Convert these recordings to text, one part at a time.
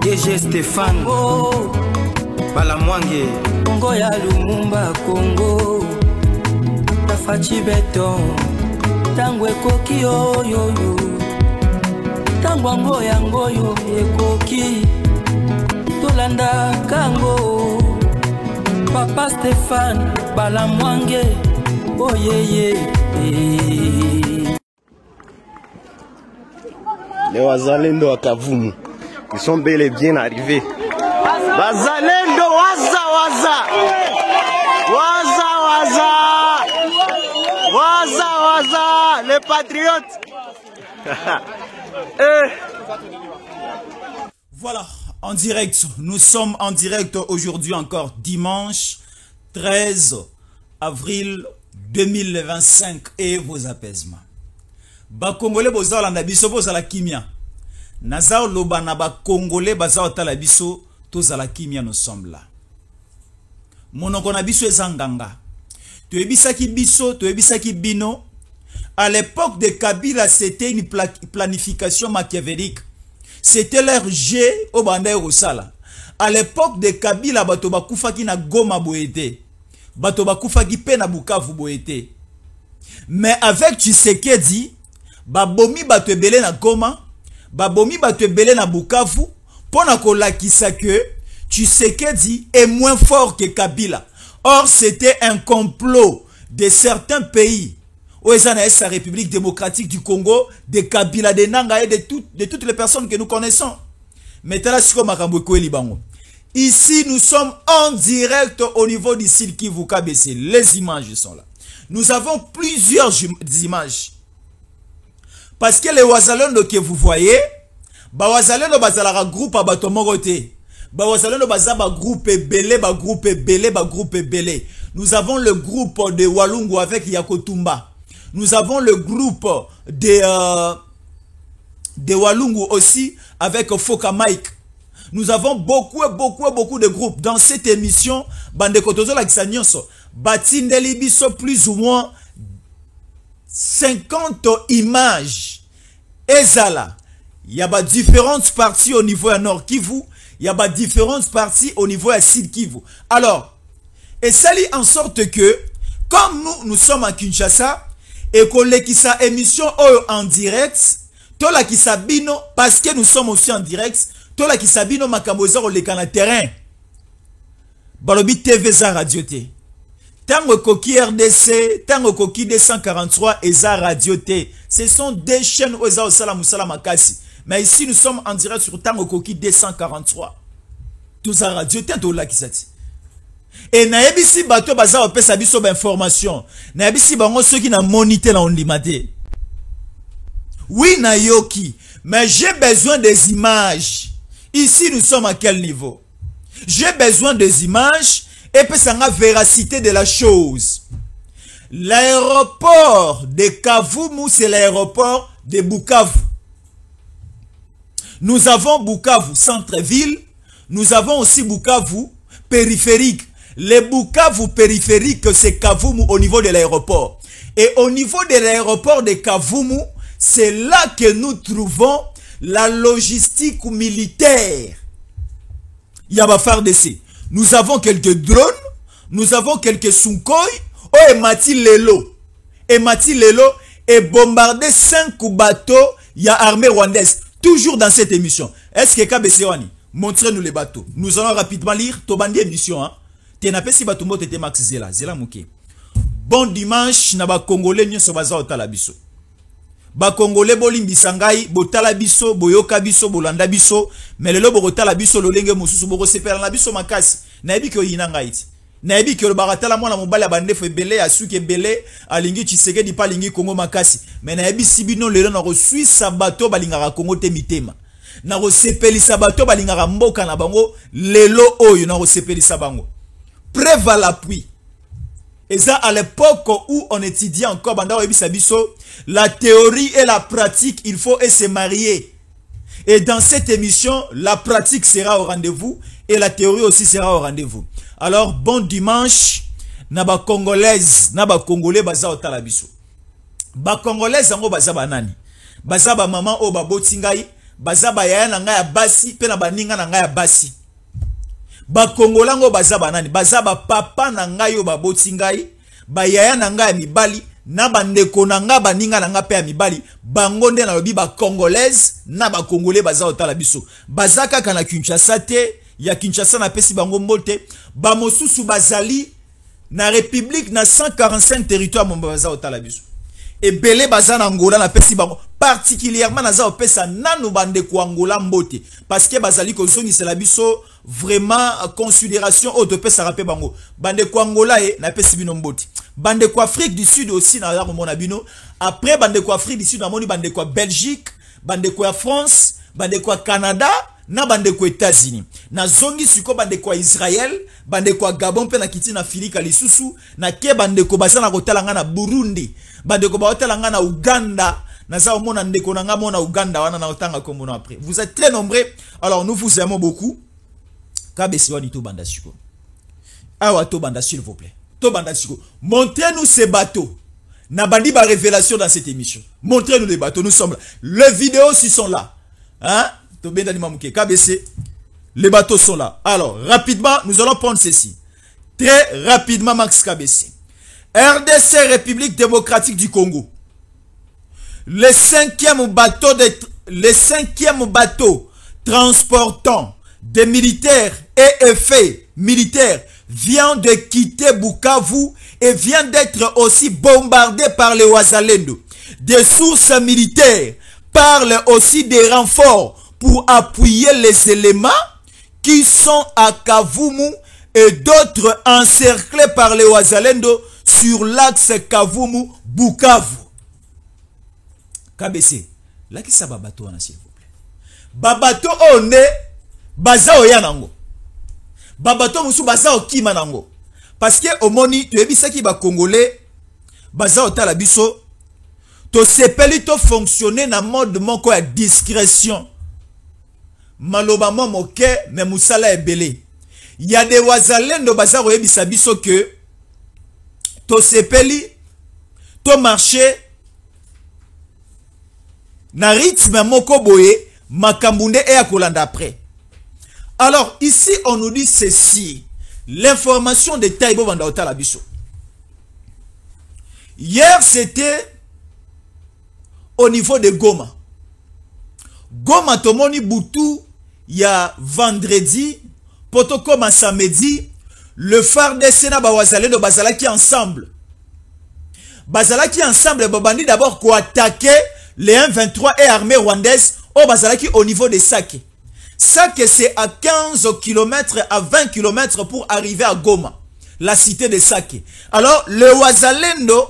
DG Stéphane Balamwange Congo ya Lumumba Congo Tafachi Beton Tangwe koki yo Tangwango yango yo ekoki Tolanda kango Papa Stéphane Balamwange Oh yeah. Les Wazalendo à Kavumu, ils sont bel et bien arrivés. Wazalendo, Waza, les patriotes. Voilà, en direct, nous sommes en direct aujourd'hui encore dimanche 13 avril 2025 et vos apaisements. Ba Congolais bozala na biso bozala kimia. Nazao loba na ba Congolais bazao tala biso tozala kimia nous sommes là. Monoko na biso ezanganga. Tu ebisaki biso, tu ebisaki bino. À l'époque de Kabila, c'était une planification machiavélique. C'était leur jet au banda Rosala. À l'époque de Kabila, bato bakufaki na Goma boete. Bato bakufaki pe na Bukavu boete. Mais avec Tshisekedi, babomi bato ebele na Goma, babomi bato ebele na Bukavu, pona kolakisa que Tshisekedi est moins fort que Kabila. Or, c'était un complot de certains pays. Sa République démocratique du Congo, de Kabila, de Nanga et de toutes les personnes que nous connaissons. Ici, nous sommes en direct au niveau du site Kivu KBC. Les images sont là. Nous avons plusieurs images. Parce que les Wazalendo que vous voyez, Wazalendo bazala groupe à Batomorote. Wazalendo bazala groupe belé, groupe belé, groupe belé. Nous avons le groupe de Walungu avec Yakotumba. Nous avons le groupe de Walungu aussi avec Foka Mike. Nous avons beaucoup de groupes dans cette émission. Bande Kotozo la Kisanyonso. Batindeli biso plus ou moins 50 images. Ezala. Il y a différentes parties au niveau à Nord Kivu. Il y a différentes parties au niveau à Sud Kivu. Alors, et ça lit en sorte que, comme nous sommes à Kinshasa, et qu'on qui sa émission en direct, tola qui sabino, parce que nous sommes aussi en direct, tola qui sabino makamboza au lekana terrain. Balobi TV za radio T. Tango Koki RDC, Tango Koki 243 et za radio T. Ce sont des chaînes au za salam makasi. Mais ici nous sommes en direct sur Tango Koki 243. Tout za radio T tola qui sati. Et na yebisi bato baza opesa biso ba information. Na yebisi bango ceux qui na monité na ondimate. Oui na yoki, mais j'ai besoin des images. Ici nous sommes à quel niveau? J'ai besoin des images et puis ça a véracité de la chose. L'aéroport de Kavumu, c'est l'aéroport de Bukavu. Nous avons Bukavu centre-ville, nous avons aussi Bukavu périphérique. Les Bukavu périphériques, c'est Kavumu au niveau de l'aéroport. Et au niveau de l'aéroport de Kavumu, c'est là que nous trouvons la logistique militaire. Il y a FARDC. Nous avons quelques drones, nous avons quelques Sukhoi, et Mati Lelo. Et Mati Lelo est bombardé 5 bateaux, il y a armée rwandaise. Toujours dans cette émission. Est-ce que KBC Wani? Montrez-nous les bateaux. Nous allons rapidement lire Tobandi émission. Tenapesi batumbo tete Max Zela. Zela Mouké. Bon dimanche, na ba Congolais nyoso baza otala biso. Ba Congolais bolimbisa ngai, botala biso, boyoka biso, bolanda biso, mais lelo botala biso lolenge mosusu boko sepela na biso makasi. Na yebi ko yina ngai ti. Na yebi ko baratala mwana mobali ya bandefo ebele asuki ebele alingi Tshisekedi pa lingi Kongo makasi. Mais na yebi sibino lelo na ko Suisse bato balingaka Kongo te mitema. Na ko sepelisa bato balingaka mboka na bango lelo oyo na ko sepelisa bango. Preuve à l'appui. Et ça, à l'époque où on étudiait encore, la théorie et la pratique, il faut se marier. Et dans cette émission, la pratique sera au rendez-vous et la théorie aussi sera au rendez-vous. Alors, bon dimanche, naba congolaise, naba congolais baza otala biso. Ba congolaise ango baza banani. Baza ba maman o baboti ngai, baza bayaya na ngai ya basi pe na baninga na ngai ya basi. Ba kongolango baza banani, baza ba papa na ngai yo baboti ngai, bayaya na ngai ya mibali na bandeko na ngai baninga na ngai pe ya mibali, bango nde na lobi ba congolaise na ba congolais baza otala biso. Baza kaka na Kinshasa te, ya Kinshasa na pesi bango mbote, ba mosusu bazali na république na 145 territoires baza otala biso. Et belé baza na Angola na pesi bango, particulièrement na opesa nanu bandeko Angola mbote, parce que bazali kozongi c'est la biso vraiment considération auto pesa rapé bango. Bandeko Angola na pesi bino mbote. Bandeko Afrique du Sud aussi na mona bino. Après bandeko Afrique du Sud na moni bandeko Belgique, bandeko France, bandeko Canada, na bandeko États-Unis. Na zongi siko bandeko Israël, bandeko Gabon pe na kiti na Filika lisusu, na ke bandeko baza na kotala nga na Burundi, bandeko ba kotala nga na Uganda, na za omona ndeko na nga mona Uganda wana na otanga kombono après. Vous êtes très nombreux. Alors nous vous aimons beaucoup. Kabesi wani to banda siko. Awa to banda s'il vous plaît. To banda siko. Montrez-nous ces bateaux. Na bandi ba révélation dans cette émission. Montrez-nous les bateaux, nous sommes là. Les vidéos aussi sont là. Hein? Les bateaux sont là. Alors, rapidement, nous allons prendre ceci. Très rapidement, Max KBC. RDC, République démocratique du Congo. Le cinquième bateau transportant des militaires et effets militaires vient de quitter Bukavu et vient d'être aussi bombardé par les Wazalendo. Des sources militaires parlent aussi des renforts pour appuyer les éléments qui sont à Kavumu et d'autres encerclés par les Wazalendo sur l'axe Kavumu-Bukavu. KBC, là qui ça babato s'il vous plaît. Babato on est baza oyanango. Babato musu baza okima nango. Parce que au moni tu ebisa ki ba congolais baza otala biso to sepeli to fonctionner na mode moko ya discrétion. Maloba moke mais musala ebele. Il y a des Wazalendo baza oyebisa biso que to sepeli to marcher na rythme moko boye makambunde et akolanda après. Alors ici on nous dit ceci, l'information de Taïbo Bandaota la biso. Hier c'était au niveau de Goma. Goma tomoni butu ya vendredi poto koma samedi le phare de Sena Bawazalendo bazalaki ensemble. Bazalaki ensemble babandi d'abord ko attaquer les M23 et armée rwandaise au bazalaki au niveau de Sake. Sake c'est à 15 km à 20 km pour arriver à Goma, la cité de Sake. Alors le Wazalendo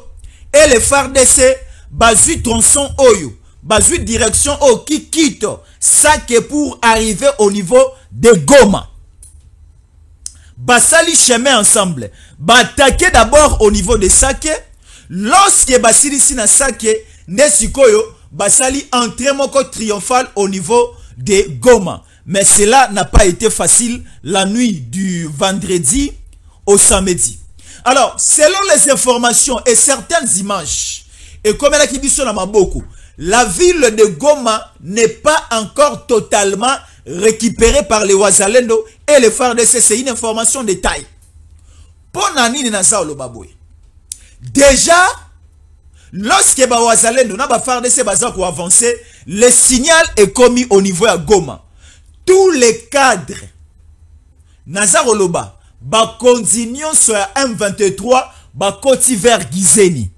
et les FARDC bazui tronçon oyo, bazui direction au qui quitte Sake pour arriver au niveau de Goma. Basali chemin ensemble. Attaquer d'abord au niveau de Sake. Lorsque basili si na Sake, nesikoyo basali entrée moko triomphale au niveau de Goma. Mais cela n'a pas été facile la nuit du vendredi au samedi. Alors, selon les informations et certaines images, et comme elle a dit sur la Maboko, la ville de Goma n'est pas encore totalement récupérée par les Wazalendo et les FARDC. C'est une information de taille. Déjà, lorsque les Wazalendo et les FARDC ont avancé, le signal est commis au niveau de Goma. Tous les cadres, Nazaroloba, continuent sur M23, côté vers Gizeni.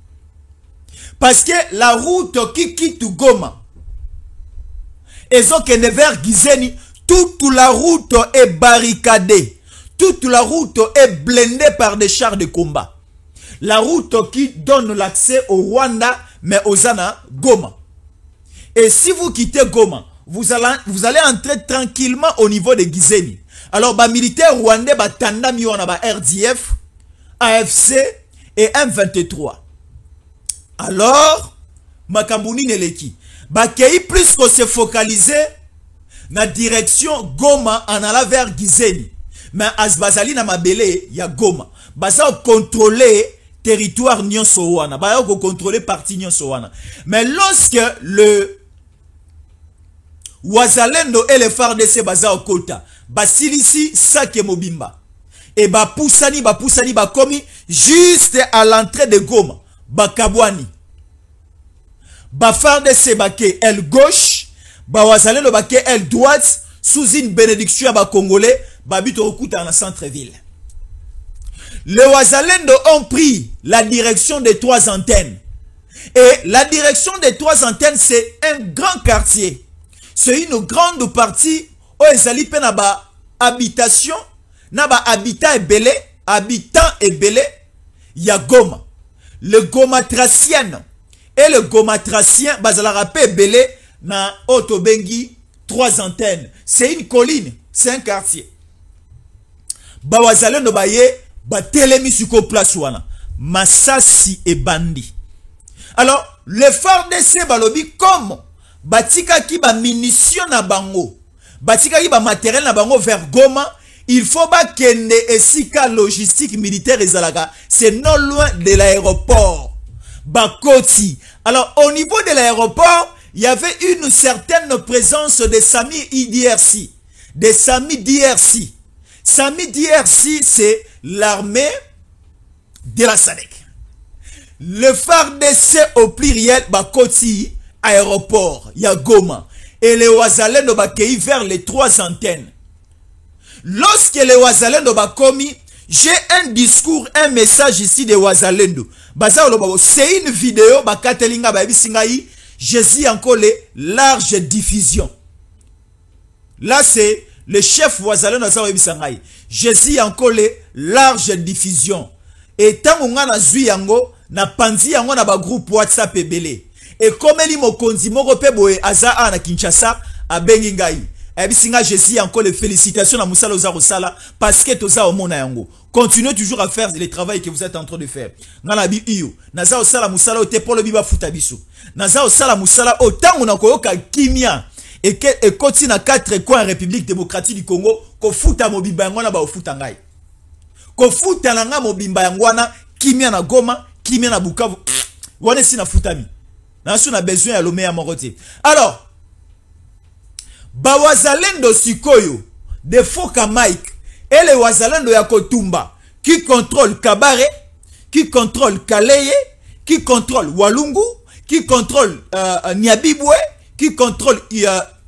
Parce que la route qui quitte Goma, et donc vers Gizeni, toute la route est barricadée. Toute la route est blindée par des chars de combat. La route qui donne l'accès au Rwanda, mais aux Zana, Goma. Et si vous quittez Goma, vous allez entrer tranquillement au niveau de Gizeni. Alors, les militaires rwandais, tandami wana ba RDF, AFC et M23. Alors, Makambuni Neleki, Bakei plus qu'on se focaliser na direction Goma en allant vers Gizeni. Mais Asbazali na mabele ya Goma. Basa contrôler territoire nyonso wana, basa contrôler partie nyonso wana. Mais lorsque le Wazalendo et les FARDC baza okota. Basilisi Sake Mobimba. Et poussani bakomi juste à l'entrée de Goma. Bakabwani. FARDC bake elle gauche. Wazalendo bake elle droite. Sous une bénédiction à Congolais. Babito okuta dans le centre-ville. Les Wazalendo ont pris la direction des 3 antennes. Et la direction des 3 antennes, c'est un grand quartier. C'est une grande partie où ils ont naba habitation, naba habitat et belé, habitant et belé, il y a Goma. Le Gomatracien et le Gomatracien, bazala rappé belé, na Otobengi, 3 antennes. C'est une colline, c'est un quartier. Bawazale no baye, ba telemi suko place wana. Masasi et bandi. Alors, le FARDC balobi comme batika ki ba munition na bango, batika ki ba matériel na bango vers Goma, il faut ba kende esika logistique militaire ezalaka, c'est non loin de l'aéroport. Bakoti. Alors, au niveau de l'aéroport, il y avait une certaine présence des Sami IDRC. Des Sami DRC. Sami DRC, c'est l'armée de la SADC. Le FARDC au pluriel, Bakoti, aéroport, il y a Goma. Et les Wazalendo bakei vers les 3 antennes. Lorsque les Wazalendo bakomi, j'ai un discours, un message ici de Wazalendo. C'est une vidéo, bakatelinga babisingai, Jésus encore les larges diffusions. Là, c'est le chef Wazalendo babisingai. Jésus encore les larges diffusions. Et tant qu'on a zui yango, na panzi yango na ba groupe WhatsApp ebele. Et comme eli mokonzi moko pe boye aza na Kinshasa abengi ngai. Ebisinga Jésus encore les félicitations na musala ozaro sala parce que toza omona yango. Continuez toujours à faire le travail que vous êtes en train de faire. Ngana bi iyo, naza osala musala ote polo biba futa biso. Naza osala musala otango na koyoka kimia et koti na 4 coins République démocratique du Congo ko futa mobimba yango na ba ofuta ngai. Ko futa na nga mobimba yango na kimia na Goma, kimia na Bukavu. Wane si na futami. Nasu na besoin ya lomé ya morote. Alors, Bawazalendo Sikoyo, de Foka Mike, et les Wazalendo ya Kotumba, qui contrôle Kabare, qui contrôle Kaleye, qui contrôle Walungu, qui contrôle Nyabibwe, qui contrôle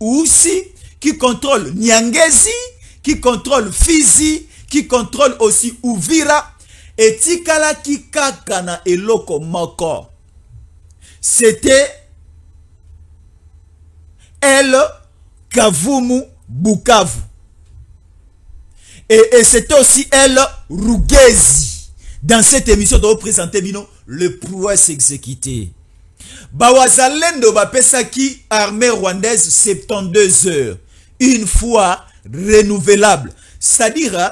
Usi, qui contrôle Nyangezi, qui contrôle Fizi, qui contrôle aussi Uvira, et Tikala ki kakana eloko moko. C'était El Kavumu Bukavu. Et c'était aussi El Rugezi. Dans cette émission, de représenter le prouesse exécuté. Bawazalendo Bapesaki, armée rwandaise, 72 heures. Une fois renouvelable. C'est-à-dire,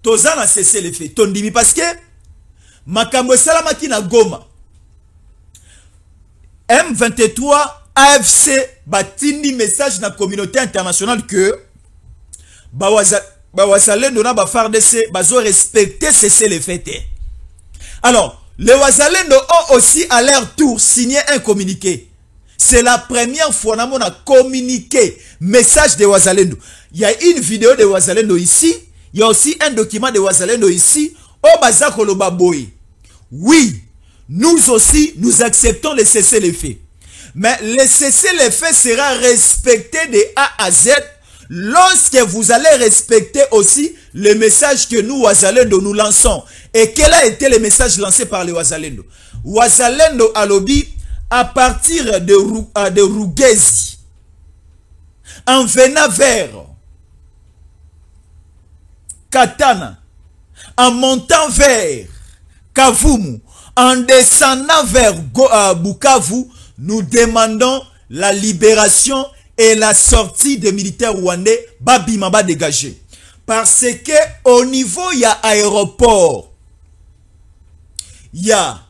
Tozan a cessé les faits. Tondimi parce que Makambo Salamaki na Goma. M23 AFC batindi message na communauté internationale que Bawazalendo na FARDC bazo respecter cesser les faits. Alors, les Wazalendo ont aussi à leur tour signé un communiqué. C'est la première fois qu'on a communiqué message de Wazalendo. Il y a une vidéo de Wazalendo ici, il y a aussi un document de Wazalendo ici au Bazakolo Baboy. Oui, nous aussi, nous acceptons le cessez-le-feu. Mais le cessez-le-feu sera respecté de A à Z lorsque vous allez respecter aussi le message que nous, Wazalendo, nous lançons. Et quel a été le message lancé par les Wazalendo? Wazalendo Alobi, à partir de Rugezi, en venant vers Katana, en montant vers Kavumu, en descendant vers Bukavu, nous demandons la libération et la sortie des militaires rwandais Babimaba dégagés. Parce que au niveau, il y a aéroport. Il y a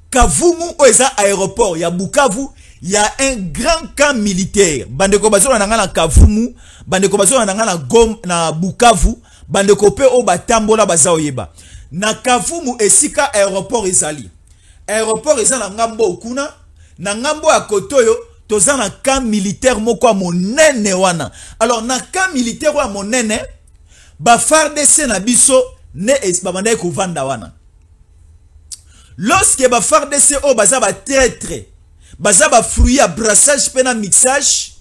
Kavumu, il y a aéroport. Il y a Bukavu, il y a un grand camp militaire. Bandeko bazo na Kavumu, bandeko bazo na Bukavu, bandeko pe o batambola bazao yeba. Na Kavumu esika aéroport ezali. Aéroport ezali na ngambo okuna, na ngambo ya Kotoyo, toza na camp militaire moko a monene wana. Alors na camp militaire wa monene ba FARDC na biso ne babanda ko vanda wana. Lorsque ba FARDC o baza ba traître, baza ba fruit à brassage pena mixage,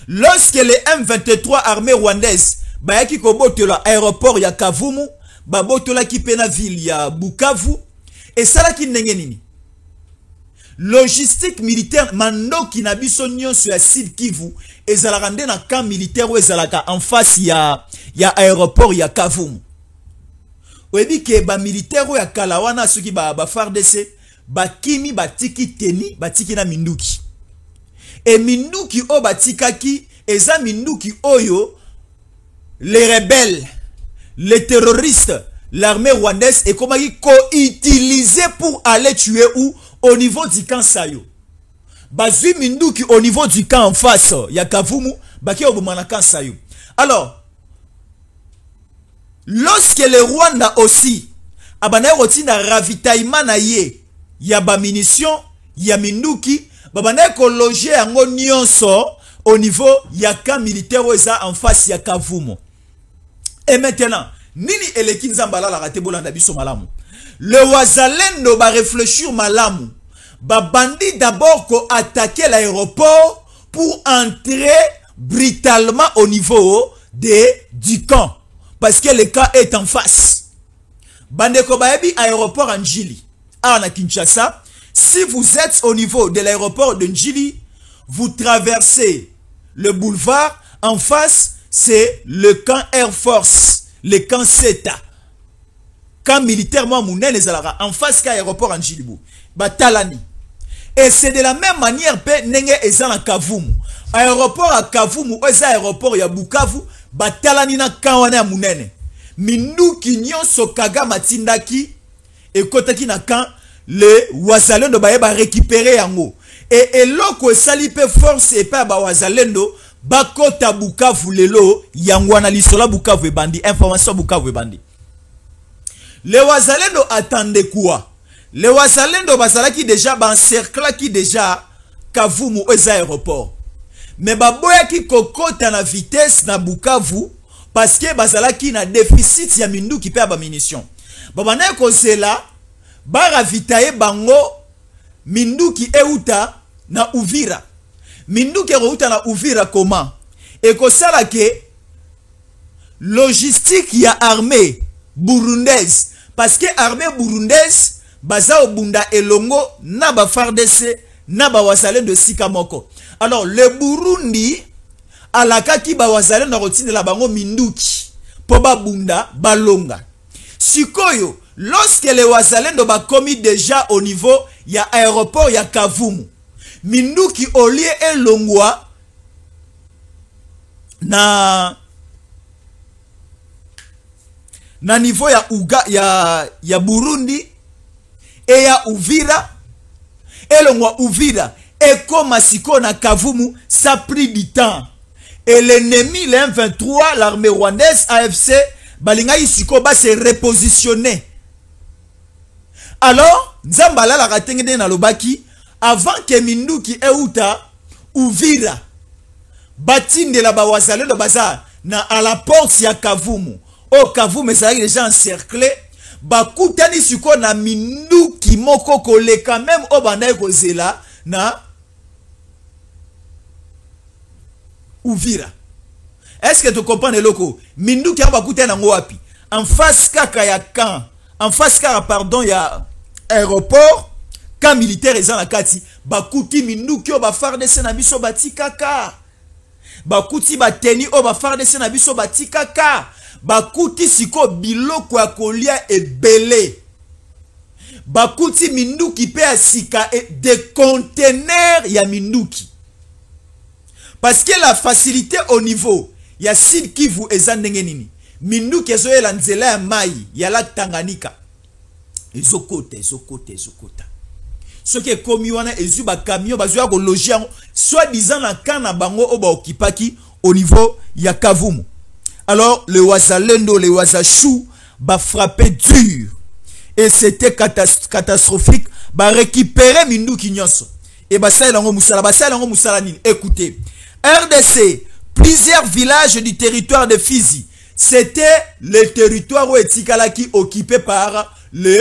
lorsque les M23 armée rwandaise bayaki ko botola aéroport ya Kavumu, ba botola ki pena ville ya Bukavu, et ça là ki ndenge nini? Logistique militaire mandoki na biso nyonso ya Sud Kivu ezalaka nde na camp militaire ou ezalaka en face ya aéroport ya Kavumu. Oyebi ke ba militaire ya kalawana soki ba FARDC ba kimi batiki teni batiki na minduki. Et minduki o batikaki eza minduki oyo les rebelles, les terroristes, l'armée rwandaise est comment ils co-utilisé pour aller tuer où? Au niveau du camp Sayo. Bazui minduki au niveau du camp en face, ya Kavumu, baki obumana camp Sayo. Alors, lorsque le Rwanda aussi, abana roti na ravitaillement na ye, ya ba munitions, ya minduki, babana ko loger yango nyonso au niveau ya camp militaire oza en face ya Kavumu. Et maintenant, nini eleki nzambala la rate bolanda biso malamu. Le Wazalendo va réfléchir malamu. Ba bandi d'abord ko attaquer l'aéroport pour entrer brutalement au niveau du camp. Parce que le camp est en face. Bande ko baebi aéroport en Njili. À Kinshasa. Si vous êtes au niveau de l'aéroport de Njili, vous traversez le boulevard. En face, c'est le camp Air Force. Le camp SETA. Camp militairement mounen ezalaka en face ka aéroport en Njilibu. Batalani. Et c'est de la même manière pe nenge ezala Kavumu. Aéroport à Kavumu, eza aéroport ya Bukavu, batalani na kawana ya munene. Minduki nyonso kaga matindaki ekotaki na camp le Wazalendo ba récupérer yango. Et eloko esali pe force et pa ba Wazalendo bakota Bukavu lelo yangwana lisola Bukavu ebandi, information Bukavu ebandi. Les Wazalendo attendaient quoi? Les Wazalendo bazalaki déjà encerclaki déjà Kavumu aux aéroports. Mais baboya ki kokota na vitesse na Bukavu parce que bazalaki na déficit ya mindu ki pe ba munitions. Babana ko zela ba ravitaye bango mindu ki euta na Uvira. Mindu ki euta na Uvira comment? Et ko sala ke logistique ya armée burundaise. Parce que l'armée burundaise, baza obunda elongo, na ba FARDC, na ba Wazalendo de Sikamoko. Alors, le Burundi, alaka ki ba Wazalendo na rotine la bango minduki, po ba bunda, balonga. Sikoyo, lorsque les Wazalendo ba commis déjà au niveau, ya aéroport, ya Kavumu, minduki au lieu elongwa, na niveau ya Burundi et ya Uvira et le Uvira et comme siko na Kavumu, ça a pris du temps et l'ennemi le M23 l'armée rwandaise AFC balinga isiko ba se repositionner. Alors nzambala la ratengede na lobaki avant que minduki euta Uvira batinde la ba Wazalendo baza na à la porte ya Kavumu. Au Kavumu ezalaki déjà encerclé. Bakutani siko na minduki moko koleka même o banda ekozela na Uvira. Est-ce que tu comprends le loco? Minduki a bakutani nango wapi? En face kaka ya camp. En face kaka pardon ya aéroport. Camp militaire ezala na kati. Bakuti minduki o ba FARDC na biso bati kaka. Bakuti bateni o ba FARDC na biso bati kaka. Bakuti siko biloko ya kolia ebele. Bakuti minduki pe asika et des conteneurs ya minduki. Parce que la facilité au niveau ya Sud Kivu eza ndenge nini. Minduki ezoyela nzela ya mai ya la Tanganyika. Ezokota. Ce qui est commis wana ezu ba camion bazoya ko loger soit disant na kana bango oba okipaki au niveau ya Kavumu. Alors, le Wazalendo, le Wazachou, va frapper dur. Et c'était catastrophique. Va récupérer Minduki Nyonso. Et écoutez, RDC, plusieurs villages du territoire de Fizi, c'était le territoire où Etikalaki occupé par le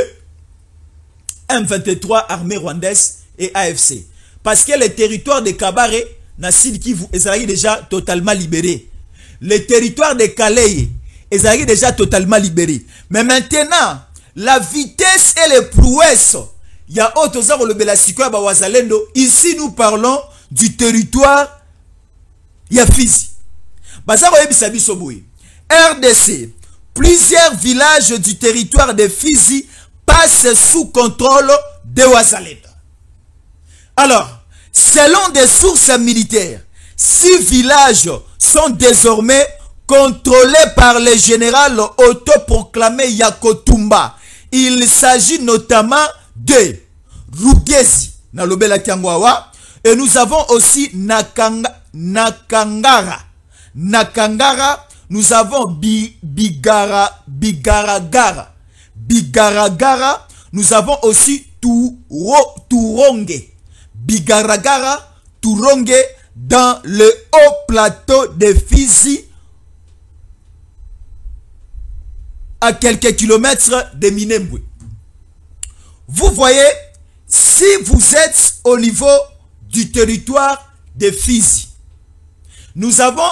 M23, armée rwandaise et AFC. Parce que le territoire de Kabare, Nassil Kivu, est déjà totalement libéré. Le territoire de Calais est déjà totalement libéré. Mais maintenant, la vitesse et les prouesses, il y a autre chose le Belasiko ba Wazalendo. Ici, nous parlons du territoire Yafizi. RDC, plusieurs villages du territoire de Fizi passent sous contrôle de Wazalendo. Alors, selon des sources militaires, 6 villages sont désormais contrôlés par le général autoproclamé Yakotumba. Il s'agit notamment de Rugezi, Nalobela Kiangwawa, et nous avons aussi Nakangara. Nakangara, nous avons Bigaragara. Bigaragara, nous avons aussi Touronge. Bigaragara, Touronge, dans le haut plateau de Fizi, à quelques kilomètres de Minembwe. Vous voyez, si vous êtes au niveau du territoire de Fizi, nous avons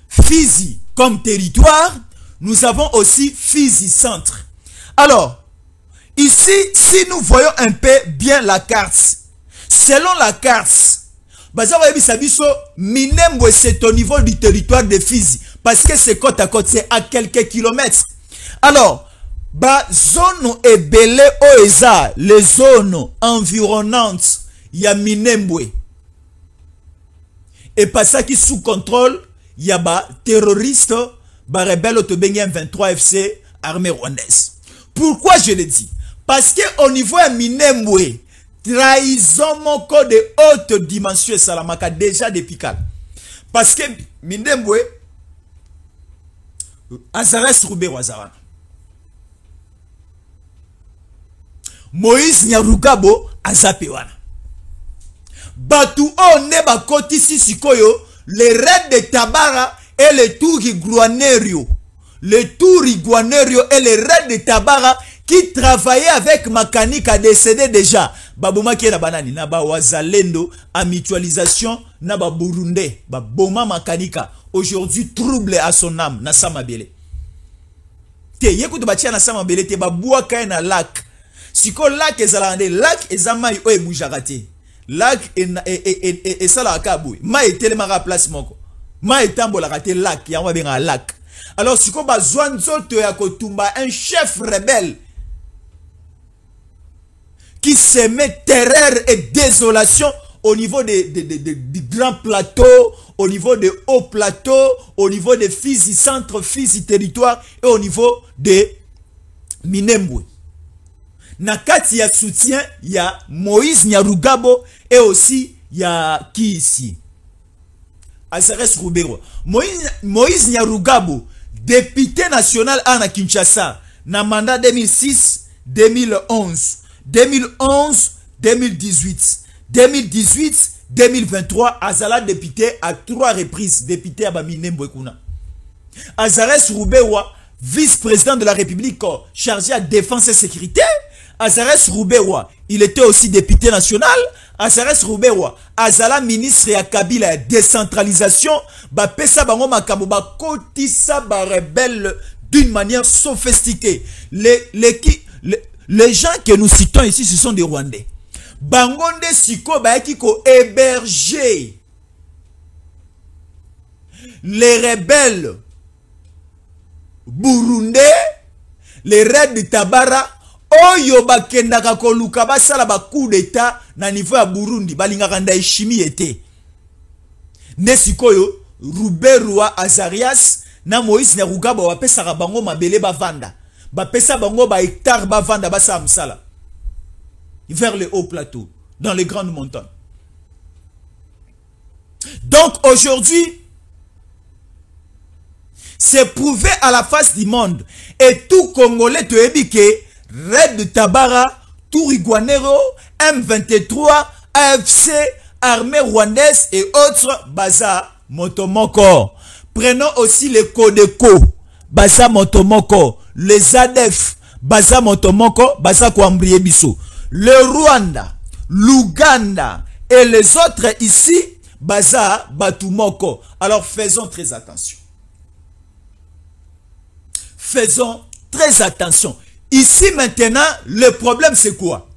Fizi comme territoire, nous avons aussi Fizi centre. Alors, ici, si nous voyons un peu bien la carte, selon la carte, Minembwe c'est au niveau du territoire de Fizi, parce que c'est côte à côte, c'est à quelques kilomètres. Alors, zone ebele oeza, les zones environnantes, il y a Minembwe. Et pas ça qui sous contrôle, il y a terroristes, rebelles autobénien 23 FC, armée rwandaise. Pourquoi je le dis? Parce que au niveau de Minembwe, trahison mon code de haute dimension Salamaka déjà depuis quand? Parce que Minembwe, Azares Roubé Wazarana. Moïse Nyarugabo Azapewana. Batu o neba kotisi sikoyo, les raids de Tabara et les tours Iguanerio. Les tours Iguanerio et les raids de Tabara qui travaillaient avec Makani qui a décédé déjà. Baboma qui est la banani, naba Wazalendo, à mutualisation, naba Burundais, baboma Makanika. Aujourd'hui, trouble à son âme, na Samabele. Te, yekout batia na Samabele, te babua kaya na lac. Si ko lac ezalande, lac ezamai oe boujarate. Lac et ça la kabou. Ma etelemara place moko. Ma etambo la rate lac, yamwa benga lac. Alors si ko bazwan zoto ya kotumba, un chef rebelle qui se met terreur et désolation au niveau des grands plateaux, au niveau des hauts plateaux, au niveau des Fizi centre, Fizi territoire et au niveau des Minembwe. Nakati ya soutien, il y a Moïse Nyarugabo et aussi il y a qui ici? Azares Roubero. Moïse Nyarugabo, député national à Kinshasa, na mandat 2006, 2011, 2011, 2018, 2018, 2023, Azala député à 3 reprises, député à Minembwe Kuna. Azares Roubewa, vice-président de la République chargé à défense et sécurité. Azares Roubewa, il était aussi député national. Azares Roubewa, Azala ministre à Kabila décentralisation. Pesa bango makambo ba kotisa ba rebelle d'une manière sophistiquée. Les gens que nous citons ici, ce sont des Rwandais. Bangonde Siko Baeki ko héberger les rebelles burundais, les raids de Tabara, oyo bakendaka koluka basala ba coup d'état na niveau ya Burundi, balingaka Ndayishimiye ete. Ne sikoyo Rouberwa Azarias na Moïse Nyarugabo bapesaka bango mabele bavanda. Bapesa bango ba hectare bavanda basa msala. Vers les hauts plateaux, dans les grandes montagnes. Donc aujourd'hui, c'est prouvé à la face du monde. Et tout Congolais te dit que Red de Tabara, Touriguanero, M23, AFC, armée rwandaise et autres, baza motomoko. Prenons aussi les Codeco, baza motomoko, les ADF, baza motomoko, baza kwambriye biso. Le Rwanda, l'Ouganda et les autres ici, baza batumoko. Alors faisons très attention. Faisons très attention. Ici maintenant, le problème c'est quoi?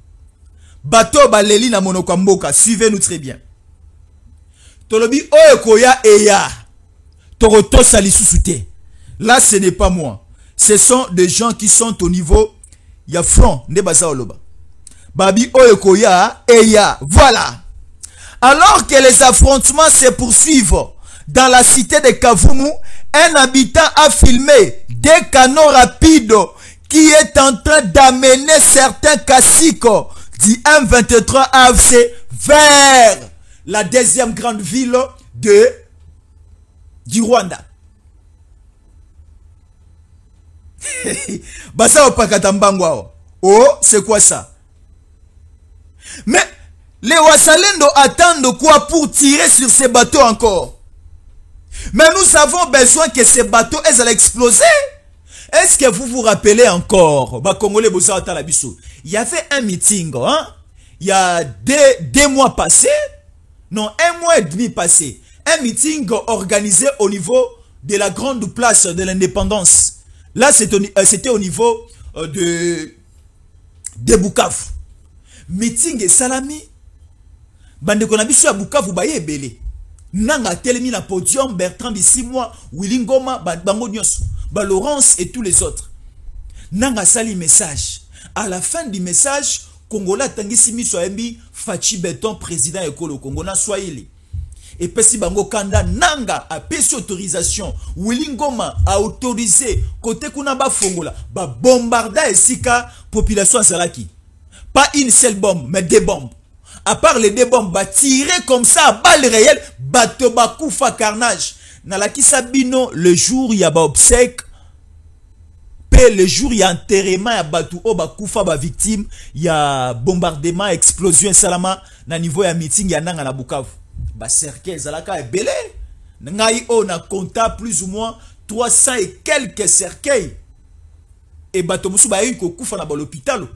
Bato baleli na monoko mboka, suivez-nous très bien. Tolobi oyekoya eya. Toroto salisusuté. Là ce n'est pas moi. Ce sont des gens qui sont au niveau ya front nde basa oloba. Babi oyekoya eya. Voilà. Alors que les affrontements se poursuivent dans la cité de Kavumu, un habitant a filmé des canons rapides qui est en train d'amener certains caciques du M23 AFC vers la deuxième grande ville du Rwanda. Basa opakatambangwa. Oh, c'est quoi ça? Mais les Wasalendo attendent quoi pour tirer sur ces bateaux encore? Mais nous avons besoin que ces bateaux aient exploser. Est-ce que vous vous rappelez encore, il y avait un meeting, hein? Il y a deux mois passés, non, 1 mois et demi passé, un meeting organisé au niveau de la grande place de l'indépendance. Là, c'était au niveau de Bukavu. Meeting et salami. Bande konabiso ya Bukavu baye ebele. Nanga telemi na podium, Bertrand Bisimwa, Willy Ngoma, Bango Nyos, Laurence et tous les autres. Nanga sali message. À la fin du message, Congola tangisi miso embi Fachi Beton président ekolo Congo na Swahili. Et pesi bango kanda nanga a pesi autorisation. Willy Ngoma a autorisé côté kuna ba fongola ba bombarda esika population azalaki. Pas une seule bombe, mais des bombes. À part les deux bombes, tirées comme ça à balles réelles, bateau bakoufa carnage. Nalaki Sabino, le jour il y a obsèque, le jour il y a enterrement, il y a bateau bakoufa ba victime, il y a bombardement, explosion, salama, na niveau ya meeting, il y a nanga na Bukavu. Ba cercueil, zalaka est belé. Ngai on a compté plus ou moins 300 et quelques cercueils. Et bateau musu ba eu ko koufa na l'hôpital.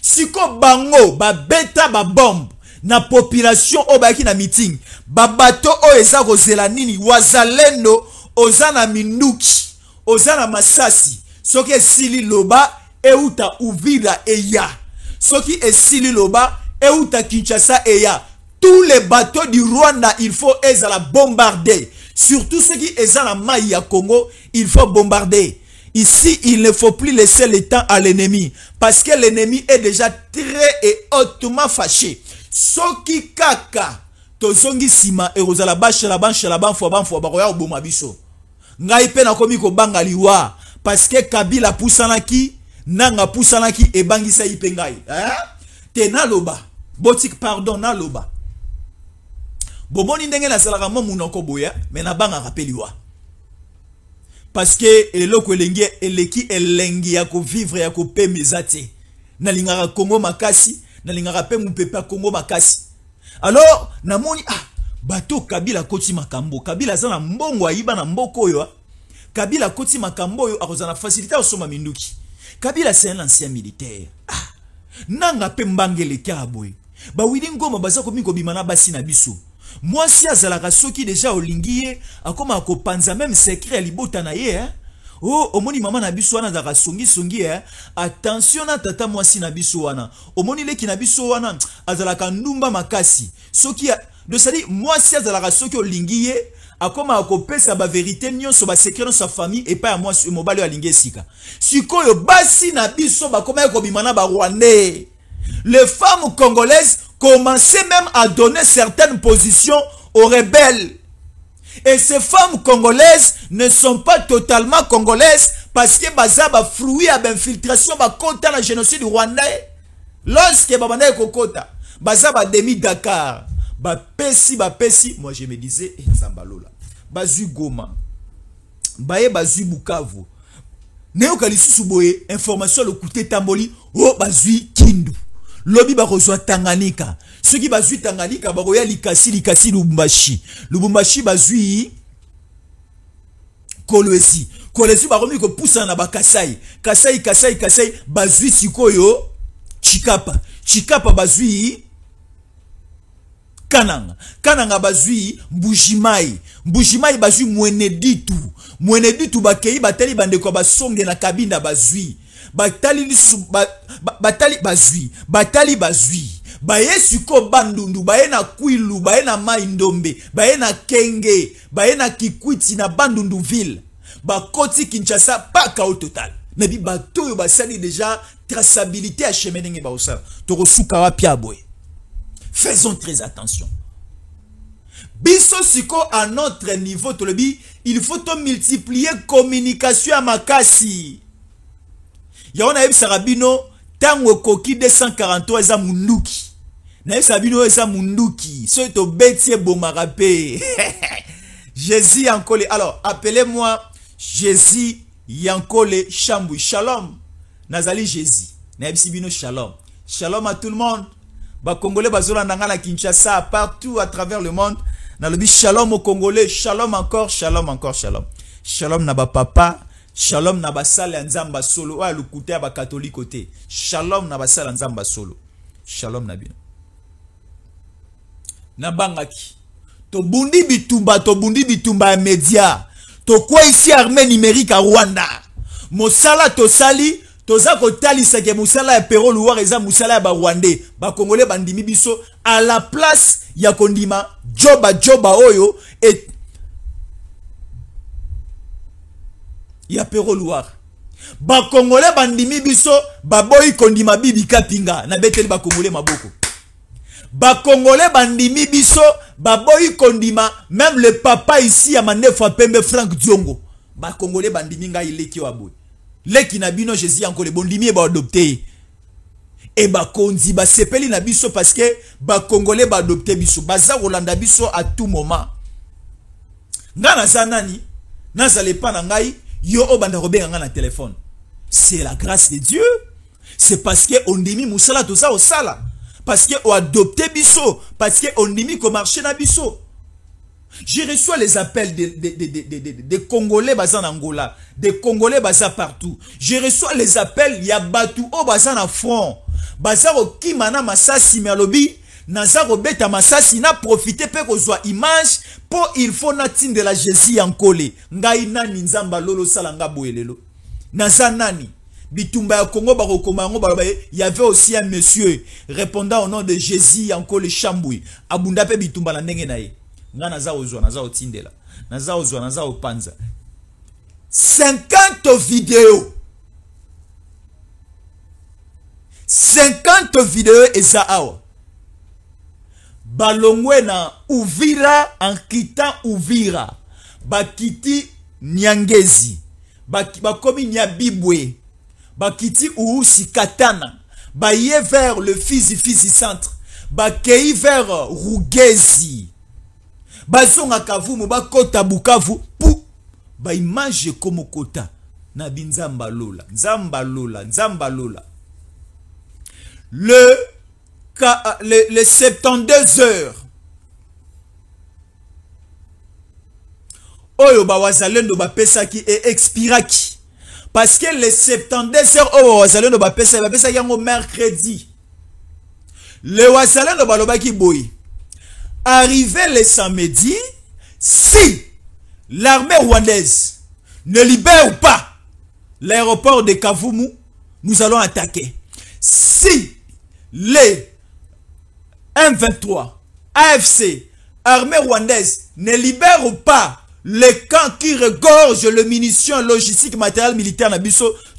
Siko bango ba beta ba bombe na population obaki na meeting ba bato o eza kozela nini wazalendo ozana minuki ozana masasi soki esili loba euta Uvira eya soki esili loba euta Kinshasa eya. Tous les bateaux du Rwanda il faut ezala bombarder, surtout ceux qui ezala mai ya Congo il faut bombarder. Ici, il ne faut plus laisser le temps à l'ennemi. Parce que l'ennemi est déjà très et hautement fâché. Soki kaka. Tozongi sima. Et rozala bache la banche la banfo baroya oboma biso. Ngai pe na komi ko banga liwa. Parce que Kabila pusanaki. Nanga pusanaki e bangisa ipe ngai. Te na loba. Botik pardon na loba. Bomoni ndenge na salaka mo munoko boya. Mais na banga rappeliwa. Parce que eloko eleki elengi ya ko vivre ya ko pe mezate na lingara Congo makasi na lingara pe mupepa Congo makasi. Alors namoni bato Kabila koti makambo Kabila zana mbongo ayiba na mboko yo Kabila koti makambo yo akozana facilité osoma minduki. Kabila c'est un ancien militaire. Nanga pe mbangele kaboy ba Willy Ngoma baza ko miko bimana basi na biso. Moi si azalaka soki déjà olingiye akoma akopanza même secret ya libota na ye oh omoni mama na biso wana zaka songi attention na tata mwasi na biso wana omoni leki na biso wana azalaka ndumba makasi soki de sali moi si azalaka soki olingiye akoma akopesa ba vérité nyonso ba secret dans sa famille et pas à moi mobali alingiye sika sikoyo basi na biso bakoma ko bimana ba Rwandais. Les femmes congolaises commençaient même à donner certaines positions aux rebelles. Et ces femmes congolaises ne sont pas totalement congolaises parce que bazaba fruit à l'infiltration ba kota la génocide rwandais. Lorsque babanda kokota bazaba demi Dakar ba pesi moi je me disais Zambalola bazu Goma baye bazu Bukavu neo kalisusu boye information le côté tamboli o bazu Kindu lobi ba kozwa Tanganyika Ceux qui bazui Tanganyika baroya likasi Lubumbashi. Lubumbashi bazui Kolwezi. Kolwezi baromi ko poussa na ba Kasai. Kasai bazui sikoyo Chikapa bazui Kananga bazui Mbujimai bazui Mweneditu bakei batali bandeko basonge na kabinda bazui batali bazui baye suko bandundu baye na Kwilu baye na Mai-Ndombe baye na Kenge baye na Kikwiti na Bandundu ville bakoti Kinshasa paka au total mais bi bato yo basali déjà traçabilité à cheminenge ba osala to suka wa pia boy. Faisons très attention. Biso siko à notre niveau tolobi, il faut multiplier communication à makasi. Yaona ebi sarabino tango koki 243 eza munduki. Na ebi sarabino eza munduki. So to betie bomarape. Jésus Yankole. Alors, appelez-moi Jésus Yankole Chambui. Shalom. Nazali Jésus. Na ebi sibino shalom. Shalom à tout le monde. Ba Congolais bazola ndanga Kinshasa partout à travers le monde. Na lobi shalom aux Congolais, shalom encore, shalom encore, shalom. Shalom na ba papa, shalom na ba sala nzamba solo, wa lukuta ba catholique côté. Shalom na ba sala nzamba solo. Shalom na bino. Na bangaki. To bundi bitumba média. To quoi ici armée numérique à Rwanda. Mosala to sali toza ko talisa ke musala ya Pero Luar eza musala ya ba Rwandais ba Congolais bandimi biso à la place ya kondima joba oyo et ya Pero Luar ba Congolais bandimi biso ba boy kondima bibi kapinga na beteli ba Congolais maboko ba Congolais bandimi biso ba boy kondima même le papa ici ya Mandefa Pembe Frank Diongo ba Congolais bandimi nga ileki wa boy. Les qui n'abino Jésus encore les bondimiers ba adopté et ba kondi ba sepeli na biso parce que ba Congolais ba adopté biso baza Rolanda biso à tout moment. Ngana sanani nazale pa na ngai yo obanda robenga ngana téléphone. C'est la grâce de Dieu. C'est parce que on dimi musala to ça au sala parce que on adopté biso parce que on dimi ko marcher na biso. Je reçois les appels des Congolais basés en Angola, des Congolais basés partout. Je reçois les appels ya batu o basés en front. Basés au Kimana Masasi Melobi, Nazaro Beta Masasi na profité pe ko soit image pour il faut natin de la Jésus en collé. Ngai nani nzamba lolo salanga boelelo. Naza nani bitumba ya Congo bako komango balobaye, il y avait aussi un monsieur répondant au nom de Jésus en collé Chamboui. Abunda pe bitumba la ndenge nae. Naza otindela naza opanza 50 vidéos 50 vidéos eza awa balongwe na Uvira en quittant Uvira bakiti Nyangezi bakomi Nyabibwe bakiti Uhusi Katana baye vers le Fizi centre bakei vers Rugezi bazonga Kavumu bakota Bukavu pou ba image comme kota na binzamba lola nzamba lola le 72 heures oyo ba wazalendo ba pesaki et expiraki parce que les 72 heures oyo wazalendo ba pesaki yango mercredi le wazalendo balobaki boy. Arrivé le samedi, si l'armée rwandaise ne libère pas l'aéroport de Kavumu, nous allons attaquer. Si les M23, AFC, armée rwandaise ne libèrent pas les camps qui regorgent les munitions, logistique, matériel militaire,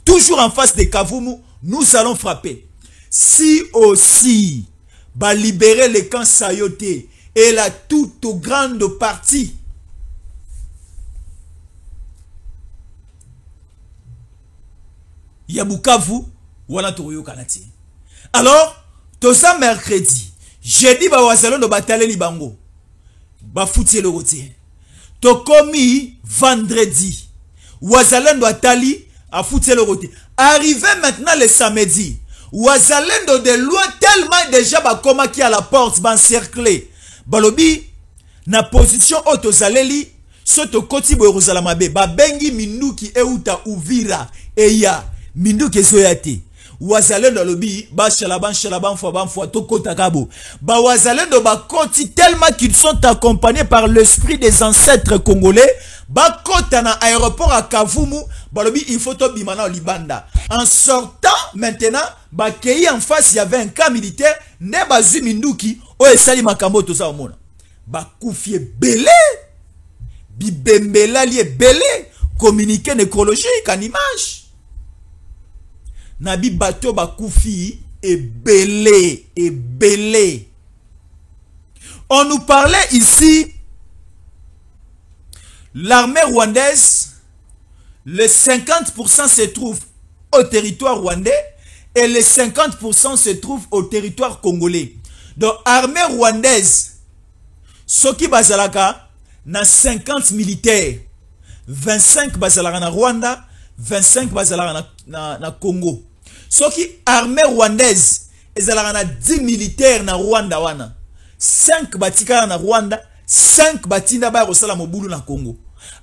toujours en face de Kavumu, nous allons frapper. Si aussi, bah libérer les camps Sayoté, et la toute grande partie Yabukavu wana Toroyo Kanati. Alors, toza mercredi, jeudi ba wazalendo batale libango. Ba fouti le rotier. Tokomi vendredi, wazalendo atali a fouti le rotier. Arrivé maintenant le samedi, Wazalendo de loin tellement déjà bakoma qui à la porte encerclé. Balobi na position autozaleli soto koti bo Yeruzalema be ba bengi minduki euta Uvira eya minduki ezoyate. Wazalendo lobi ba shalaban fwa to kota kabo. Ba wazalendo ba koti tellement qu'ils sont accompagnés par l'esprit des ancêtres congolais. Ba kota na aéroport à Kavumu, balobi il faut to bimana libanda. En sortant maintenant, ba kei en face il y avait un camp militaire, ne bazu minduki o esali makambo to sa omona. Ba kufie belé. Bibembela lié belé, communiqué nécrologique en image. Nabi bateau bakoufi et belé. On nous parlait ici, l'armée rwandaise, le 50% se trouve au territoire rwandais et les 50% se trouvent au territoire congolais. Donc, armée rwandaise, Soki Bazalaka, na 50 militaires, 25 Bazalaka na Rwanda, 25 Bazalaka na Congo. Soki armée rwandaise, ezalaka na 10 militaires na Rwanda wana. 5 batika na Rwanda, 5 batinda ba rosala mobulu na Congo.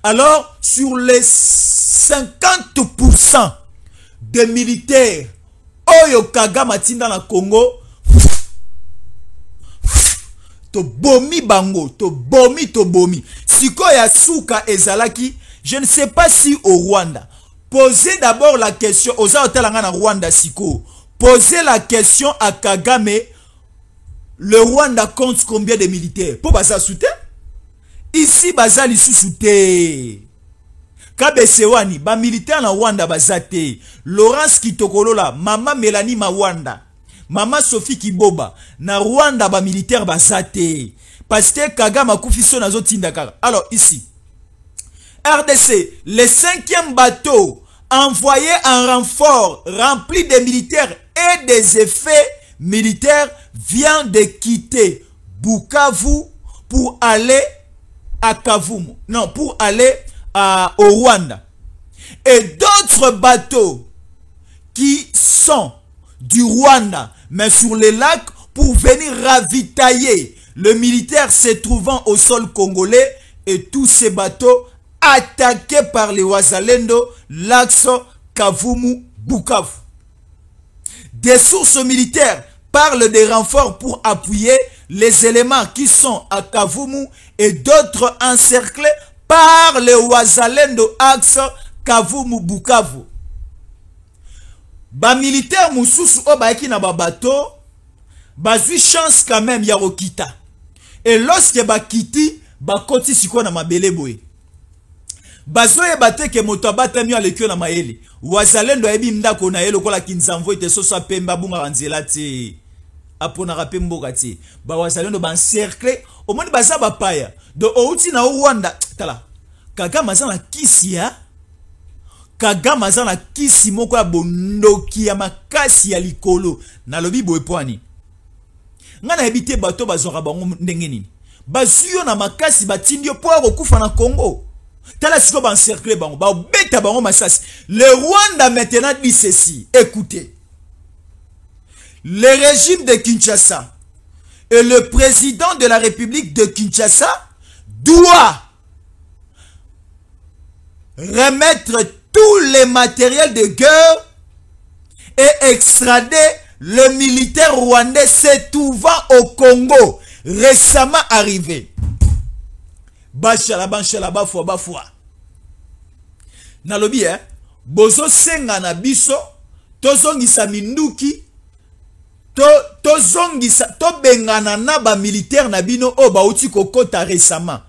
Alors, sur les 50% de militaires oyo Kagame tinda na Congo, to bomi bango, to bomi. Siko ya suka ezalaki, je ne sais pas si au Rwanda. Posez d'abord la question aux Aotalanga na Rwanda siko. Posez la question à Kagame. Le Rwanda compte combien de militaires? Pour baza soutien? Ici baza li soutien. Kabe Sewani, ba militaire na Rwanda bazate. Laurence Kitokolola, Mama Mélanie Mawanda, Mama Sophie Kiboba, na Rwanda ba militaire bazate. Parce que Kagame akufi so nazo tinda kaka. Alors ici, RDC, le 5e bateau envoyé en renfort, rempli de militaires et des effets militaires, vient de quitter Bukavu pour aller à Kavumu. Non, pour aller au Rwanda. Et d'autres bateaux qui sont du Rwanda, mais sur les lacs, pour venir ravitailler le militaire se trouvant au sol congolais, et tous ces bateaux attaqués par les Wazalendo, l'axe Kavumu, Bukavu. Des sources militaires parlent des renforts pour appuyer les éléments qui sont à Kavumu et d'autres encerclés par les Wazalendo, axe Kavumu, Bukavu. Ba militaire mususu o ba na ba bateau, bazui chance quand même ya rokita. Et lorsque ba kiti, ba koti siko na mabele boye. Bazoye bate ke moto abata mi alekyo na maele. Wazalendo ebi mdako na yelo kola kinzamvo ite sosa pemba bunga ranzela te. Apona rape mboka te. Ba wazalendo ba encercler. Omoni baza ba paya. Do outi na Rwanda. Tala. Kagame aza na kisi ya. Kagame aza na kisi moko ya bondoki ya makasi ya likolo. Na lobi boye poani. Ngana ebite bato bazora bango ndenge nini. Bazuyo na makasi batindio po akokufa na Congo. Tala siko ba encercler bango, ba beta bango masasi. Le Rwanda maintenant dit ceci, écoutez. Le régime de Kinshasa et le président de la République de Kinshasa doit remettre tous les matériels de guerre et extrader le militaire rwandais se trouvant au Congo récemment arrivé. Bachalaba fwa. Nalobi bozo senga na biso tozongisa minduki tozongisa tobengana na ba militaire na bino o bauti kokota récemment.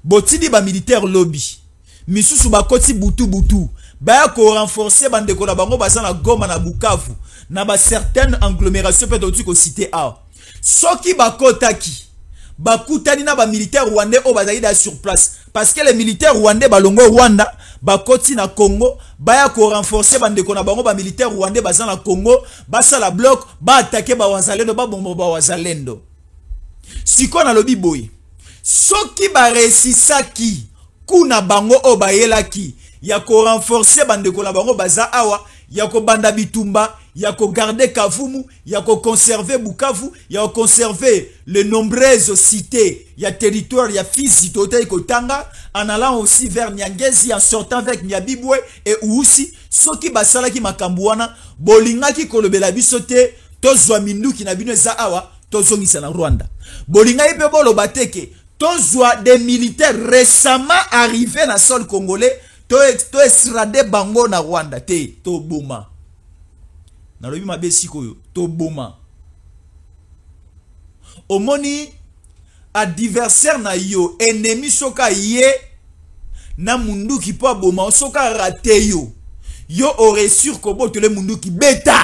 Botini ba militaire lobby. Misusu bakoti butu. Ba ko renforcer bandeko na bango baza na Goma na Bukavu. Na ba certaines agglomérations peut oti ko cité a. Soki bakotaki bakutani na ba militaire rwandais o bazalida sur place parce que les militaires rwandais balongo Rwanda bakoti na Congo baya ko renforcer bandeko na bango ba militaire rwandais baza na Congo basa la bloc ba attaquer ba wazalendo ba bombo ba wazalendo siko na lobi boy soki ba resisaki kuna bango o bayelaki ya ko renforcer bandeko na bango baza awa ya ko banda bitumba il y a qu'à garder Kavumu, il y a qu'à conserver Bukavu, il y a qu'à conserver les nombreuses cités, il y a territoire, il y a fils Tote Kotanga, en allant aussi vers Nyangezi, en sortant avec Nyabibwe et Ousi, Soki Basala ki Makambuana, Bolinga ki Kolobela Bisote, Tozwa Mindu ki Nabino Zaawa, Tozongisa na Rwanda. Bolinga ipe bolo bateke, Tozwa des militaires récemment arrivés dans le sol congolais, to extradé bango na Rwanda, to boma. Na lobi mabesi koyo, to boma. Omoni adversaire na yo, ennemi soka ye, na mundu ki po boma, soka rate yo. Yo aurait sur kobo to le mundu ki beta.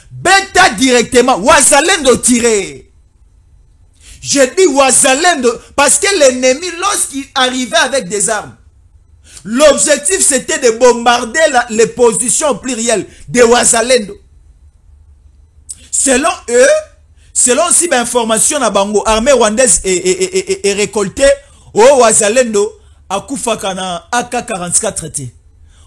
Beta directement, Wazalendo tiré. Je dis Wazalendo parce que l'ennemi, lorsqu'il arrivait avec des armes, l'objectif c'était de bombarder les positions plurielles de Wazalendo. Selon eux, selon si l'information na bango, armée rwandaise est récoltée, Wazalendo akufaka na AK-44 traité.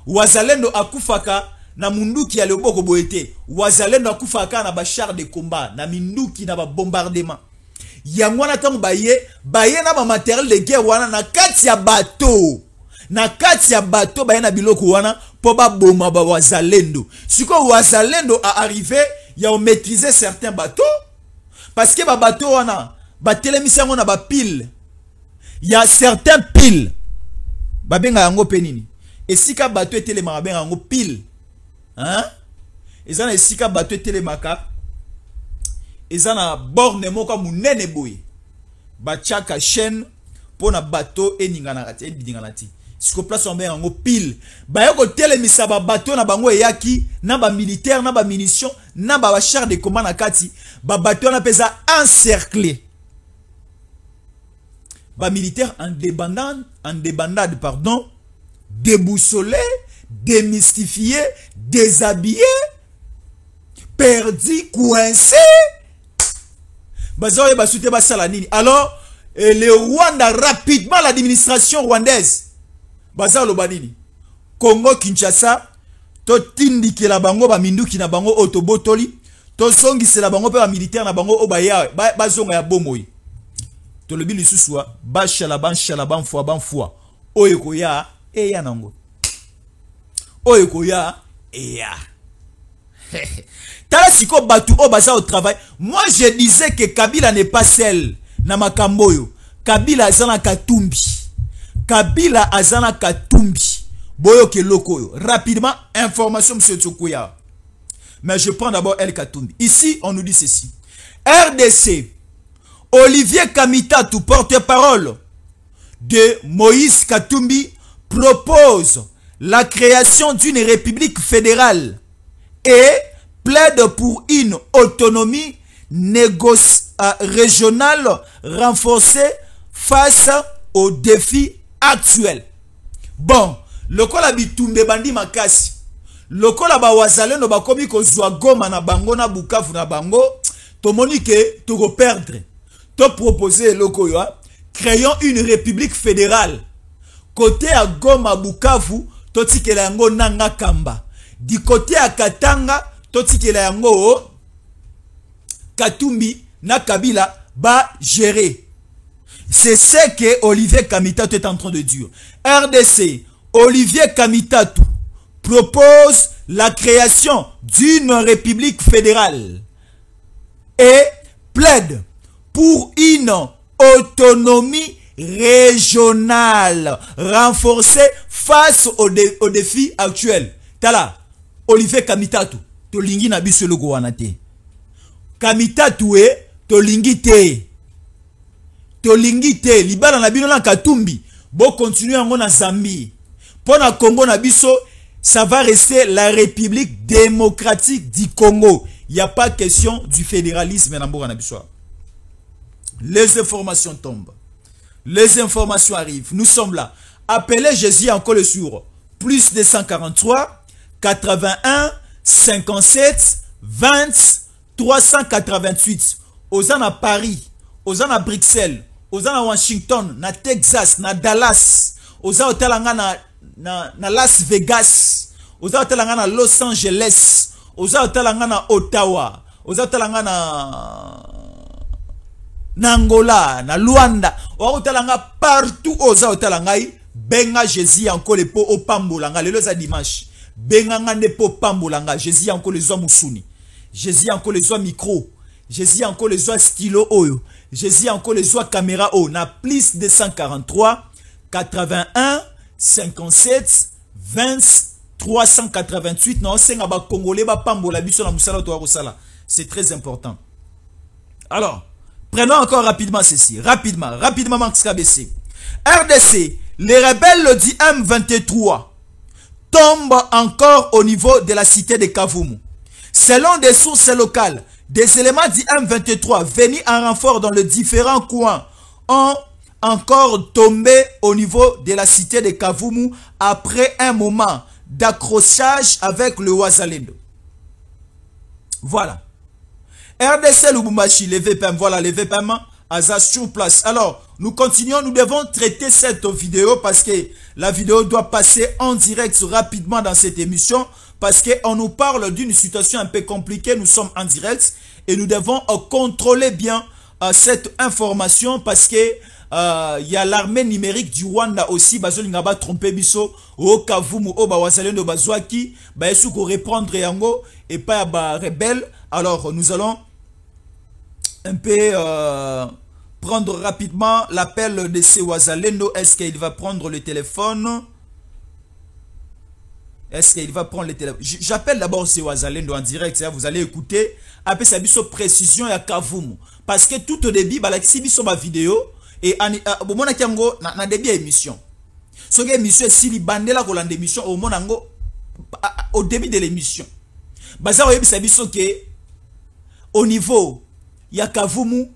Wazalendo akufaka na munduki ya leboko boete. Wazalendo akufaka na bachar de combat, na minduki na ba bombardement. Yangwana tangu baye na ba matériel de guerre wana na kati ya bateau. Na kati ya bateau baye na biloko wana po ba boma ba Wazalendo. Siko Wazalendo a arrivé, ya on maîtriser certains bateaux parce que ba bateau wana ba telemisa ngona ba pile. Il y a certains piles. Ba benga yango penini. Et si ka bateau telema benga yango pile. Hein? Ezana esika bateau telemaka. Ezana borne moka munene boye. Bachaka chaîne pour na bateau eningana kati eningana ti. Siko place on benga yango pile. Ba yoko telemisa ba bateau na bango eyaki na ba militaire na ba munitions na ba char de combat na kati. Ba bateau na pesa encerclé. Ba militaire en débandade, pardon, déboussolé, démystifié, déshabillé, perdu, coincé. Alors, le Rwanda, rapidement, l'administration rwandaise, Congo, Kinshasa, to tindiki la bango, ba minduki na bango, otobotoli, to songi se la bango, pa militaire na bango, obaya, bazonga ya bomoi. To le bili suswa, ba shalaban fwa, oyeko ya, eya nango. Oyeko ya, eya. Tala siko batu o baza au travail. Moi je disais que Kabila n'est pas seul na makamboyo. Kabila azana katumbi. Kabila azana katumbi. Boyo ke lokoyo. Rapidement, information monsieur Tsukuya. Mais je prends d'abord El Katumbi. Ici, on nous dit ceci. RDC. Olivier Kamitatu, porte-parole de Moïse Katumbi, propose la création d'une république fédérale et plaide pour une autonomie régionale renforcée face aux défis actuels. Bon, le kola bitumbe bandi makasi. Le kola ba Wazalendo ba komi ko zwa Goma na bango na Bukavu na bango, to monike to go perdre. To proposer le koya, créons une république fédérale. Côté à Goma Bukavu, to tikela yango nanga kamba. Du côté à Katanga, to tikela yango Katumbi na Kabila ba gérer. C'est ce que Olivier Kamitatu est en train de dire. RDC, Olivier Kamitatu propose la création d'une république fédérale et plaide pour une autonomie régionale renforcée face aux défis actuels. Tala, Olivier Kamitatu, to lingi na biso logo wana te. Kamitatu to lingi te. To lingi te, libala na bino na Katumbi, bo continuer yango na Zambie. Pour na Congo na biso, ça va rester la République démocratique du Congo. Il n'y a pas question du fédéralisme na mboka na biso. Les informations tombent. Les informations arrivent. Nous sommes là. Appelez Jésus encore le sur plus 243 81 57 20 388. Aux à Paris, aux à Bruxelles, aux à Washington, na Texas, na Dallas, aux à Otalanga na Las Vegas, aux à Otalanga na Los Angeles, oza talanga na Ottawa, oza talanga na Angola, na Luanda, oza talanga partout oza talangai, benga Jésus encore le po opambolanga, lelo za dimanche. Benga ngande po pambolanga, Jésus encore les oies musuni. Jésus encore les oies micro. Jésus encore les oies stylo oyo. Jésus encore les oies caméra o. Na plus 243 81 57 20 388. Non, c'est nga ba congolais ba pambola biso na musala to akosala. C'est très important. Alors, prenons encore rapidement ceci. Rapidement Max KBC. RDC, les rebelles du M23 tombent encore au niveau de la cité de Kavumu. Selon des sources locales, des éléments du M23 venus en renfort dans les différents coins ont encore tombé au niveau de la cité de Kavumu après un moment d'accrochage avec le Wazalendo. Voilà. RDC Lubumbashi, les VPM, voilà les VPM Aza sur place. Alors, nous continuons, nous devons traiter cette vidéo parce que la vidéo doit passer en direct rapidement dans cette émission parce qu'on nous parle d'une situation un peu compliquée, nous sommes en direct et nous devons contrôler bien cette information parce que il y a l'armée numérique du Rwanda aussi, bazoli ngaba tromper biso au Kavumu au Bawazalendo bazwaki ba esu ko reprendre yango et pas ba rebelle. Alors nous allons un peu prendre rapidement l'appel de ce Wazalendo. Est-ce qu'il va prendre le téléphone? Est-ce qu'il va prendre le téléphone? J'appelle d'abord ce Wazalendo en direct. Vous allez écouter. Après ça, biso précision ya Kavumu. Parce que tout au début, balaki biso ma vidéo et au mona kiango na début émission. Ce que émission si li bandela kolande émission au monango au début de l'émission. Baza oyebisa biso ke au niveau ya Kavumu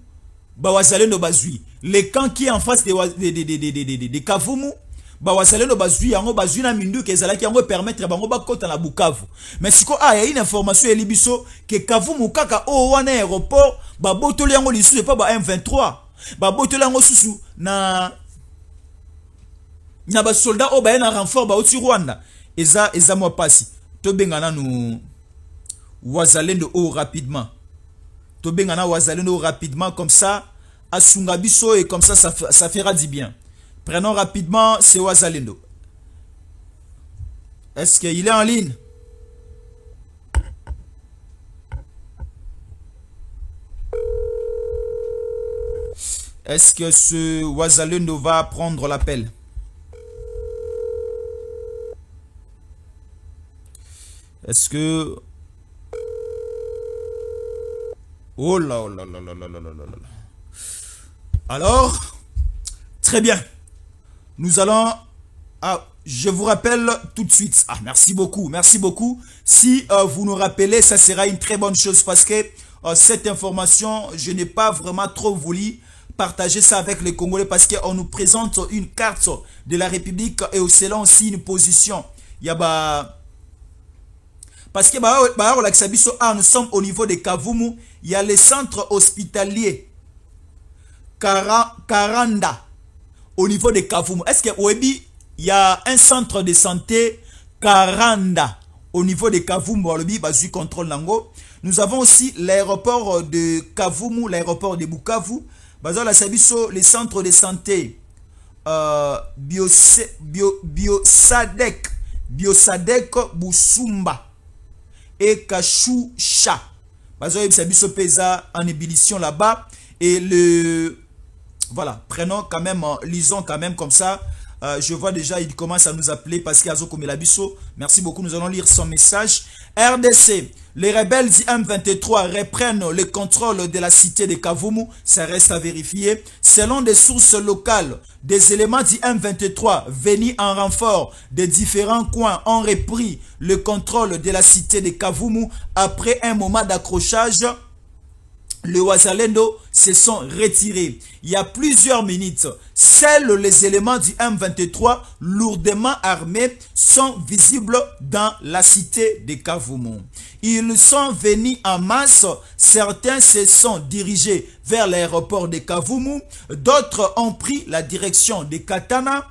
Bawazalendo bazui. Le camp qui est en face de Kavumu Bawazalendo bazui yango bazui na mindu ke ezalaki yango permettre bango bakota na Bukavu. Mais siko il y a une information elibiso que Kavumu kaka o wana aéroport ba botoli yango lisu pas ba M23. Ba botoli yango susu na ba soldat o ba na renfort ba oti Rwanda. Eza moi pasi. To bengana nu Wazalendo o rapidement. To bengana Wazalendo rapidement comme ça asunga biso et comme ça ça fera du bien. Prenons rapidement ce Wazalendo. Est-ce qu'il est en ligne? Est-ce que ce Wazalendo va prendre l'appel? Est-ce que... Oh là là là là là là là là. Alors, très bien. Nous allons... Ah, je vous rappelle tout de suite. Ah, merci beaucoup, merci beaucoup. Si vous nous rappelez, ça sera une très bonne chose parce que cette information, je n'ai pas vraiment trop voulu partager ça avec les Congolais parce qu'on nous présente une carte de la République et au selon aussi une position. Il y a parce que nous sommes au niveau de Kavumu, il y a les centres hospitaliers Karanda au niveau de Kavumu. Est-ce que Webi, il y a un centre de santé Karanda au niveau de Kavumu, Bazu contrôle Nango. Nous avons aussi l'aéroport de Kavumu, l'aéroport de Bukavu. Bazola Sabiso, les centres de santé Biosadek Busumba et Kachoucha. Bazola Sabiso pesa en ébullition là-bas. Et le... Voilà, prenons quand même, lisons quand même comme ça. Je vois déjà, il commence à nous appeler parce qu'il y a Zoko Melabiso. Merci beaucoup, nous allons lire son message. RDC, les rebelles du M23 reprennent le contrôle de la cité de Kavumu. Ça reste à vérifier. Selon des sources locales, des éléments du M23 venus en renfort de différents coins ont repris le contrôle de la cité de Kavumu après un moment d'accrochage. Les Wazalendo se sont retirés. Il y a plusieurs minutes, seuls les éléments du M23 lourdement armés sont visibles dans la cité de Kavumu. Ils sont venus en masse. Certains se sont dirigés vers l'aéroport de Kavumu. D'autres ont pris la direction de Katana,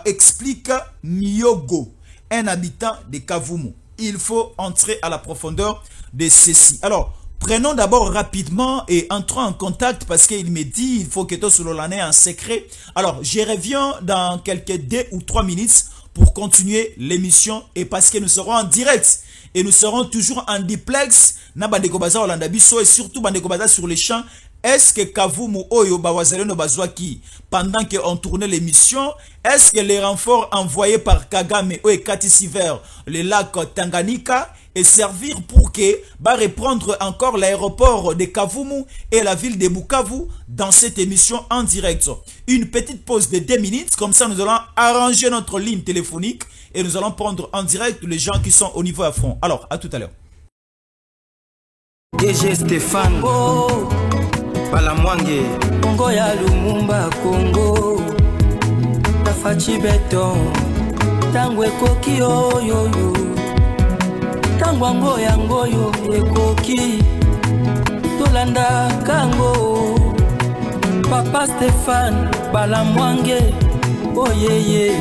explique Miyogo, un habitant de Kavumu. il faut entrer à la profondeur de ceci. Alors, prenons d'abord rapidement et entrons en contact parce qu'il me dit il faut que tu sois l'année en secret. Alors, je reviens dans quelques 2 ou 3 minutes pour continuer l'émission et parce que nous serons en direct et nous serons toujours en duplex na bandeko baza Olanda biso et surtout bandeko baza sur les champs. Est-ce que Kavumu Oyo Bawazaleno Bazwaki, pendant qu'on tournait l'émission, est-ce que les renforts envoyés par Kagame et Kati Siver, le lac Tanganyika, et servir pour que reprendre encore l'aéroport de Kavumu et la ville de Bukavu dans cette émission en direct. Une petite pause de 2 minutes, comme ça nous allons arranger notre ligne téléphonique et nous allons prendre en direct les gens qui sont au niveau à fond. Alors, à tout à l'heure. DG Stéphane Balamwange Congo ya Lumumba Congo Tafachi Beton Tangwe Koki Oyoyo Tangwango Yangoyo Ekoki Tolanda Kango Papa Stéphane Balamwange Oh yeah yeah